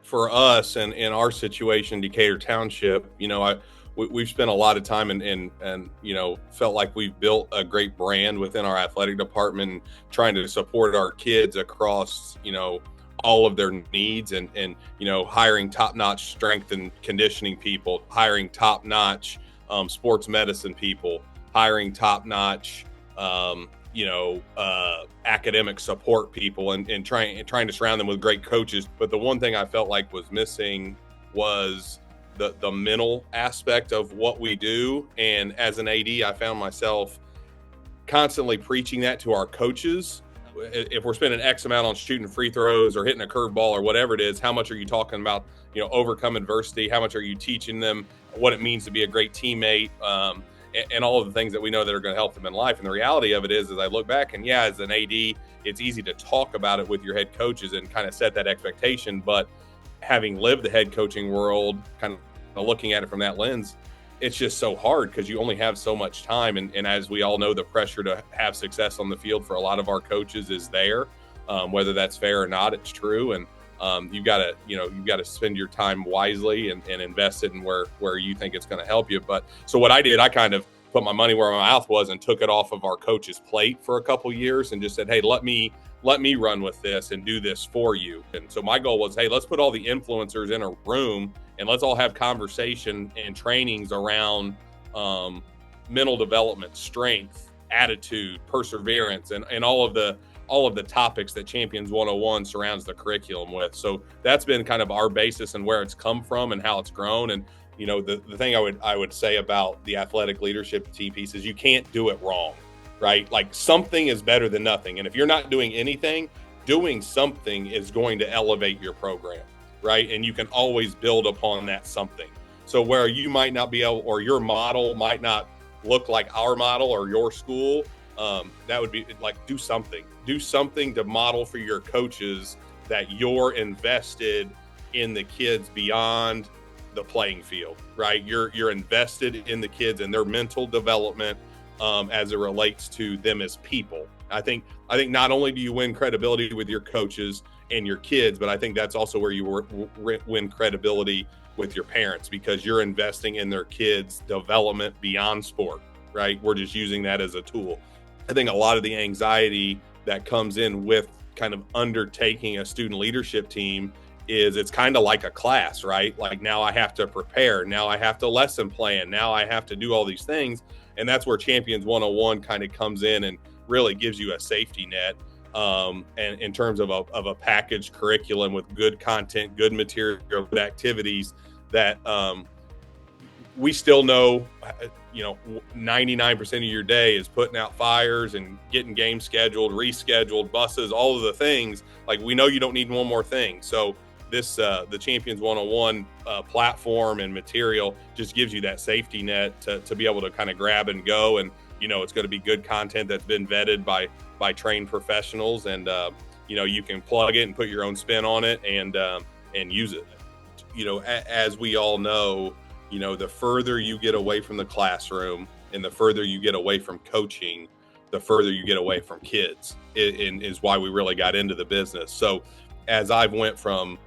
for us and in our situation, Decatur Township, we've spent a lot of time and felt like we've built a great brand within our athletic department, trying to support our kids across, all of their needs and hiring top-notch strength and conditioning people, hiring top-notch sports medicine people, hiring top-notch, academic support people and trying to surround them with great coaches. But the one thing I felt like was missing was the mental aspect of what we do. And as an AD, I found myself constantly preaching that to our coaches. If we're spending X amount on shooting free throws or hitting a curveball or whatever it is, how much are you talking about, overcome adversity? How much are you teaching them what it means to be a great teammate? And all of the things that we know that are going to help them in life. And the reality of it is I look back and as an AD, it's easy to talk about it with your head coaches and kind of set that expectation. But having lived the head coaching world, kind of looking at it from that lens, it's just so hard because you only have so much time. And as we all know, the pressure to have success on the field for a lot of our coaches is there. Whether that's fair or not, it's true. And you've got to spend your time wisely and invest it in where you think it's going to help you. But so what I did, I kind of put my money where my mouth was and took it off of our coach's plate for a couple years and just said, hey, let me run with this and do this for you. And so my goal was, hey, let's put all the influencers in a room and let's all have conversation and trainings around mental development, strength, attitude, perseverance, and all of the topics that Champions 101 surrounds the curriculum with. So that's been kind of our basis and where it's come from and how it's grown. And the thing I would say about the athletic leadership team piece is you can't do it wrong, right? Like something is better than nothing. And if you're not doing anything, doing something is going to elevate your program, right? And you can always build upon that something. So where you might not be able, or your model might not look like our model or your school, that would be like, do something to model for your coaches that you're invested in the kids beyond the playing field, right? You're invested in the kids and their mental development as it relates to them as people. I think not only do you win credibility with your coaches and your kids, but I think that's also where you win credibility with your parents, because you're investing in their kids' development beyond sport, right? We're just using that as a tool. I think a lot of the anxiety that comes in with kind of undertaking a student leadership team is it's kind of like a class, right? Like now I have to prepare, now I have to lesson plan, now I have to do all these things. And that's where Champions 101 kind of comes in and really gives you a safety net and in terms of a packaged curriculum with good content, good material, good activities that we still know, 99% of your day is putting out fires and getting games scheduled, rescheduled, buses, all of the things. Like we know you don't need one more thing. So this, the Champions 101 platform and material just gives you that safety net to be able to kind of grab and go. And, it's going to be good content that's been vetted by trained professionals. And, you can plug it and put your own spin on it and use it. As we all know, the further you get away from the classroom and the further you get away from coaching, the further you get away from kids. Is why we really got into the business. So as I've went from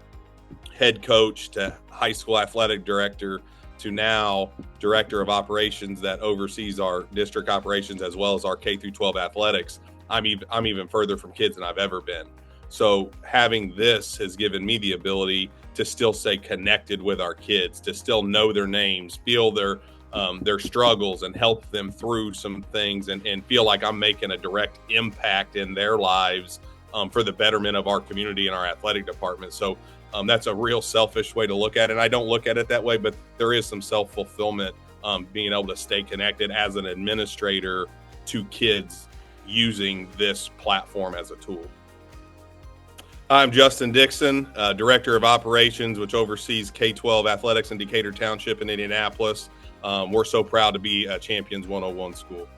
head coach to high school athletic director to now director of operations that oversees our district operations as well as our K through 12 athletics, I'm even further from kids than I've ever been. So having this has given me the ability to still stay connected with our kids, to still know their names, feel their struggles and help them through some things and feel like I'm making a direct impact in their lives for the betterment of our community and our athletic department. So that's a real selfish way to look at it. And I don't look at it that way, but there is some self-fulfillment being able to stay connected as an administrator to kids using this platform as a tool. I'm Justin Dixson, Director of Operations, which oversees K-12 athletics in Decatur Township in Indianapolis. We're so proud to be a Champions 101 school.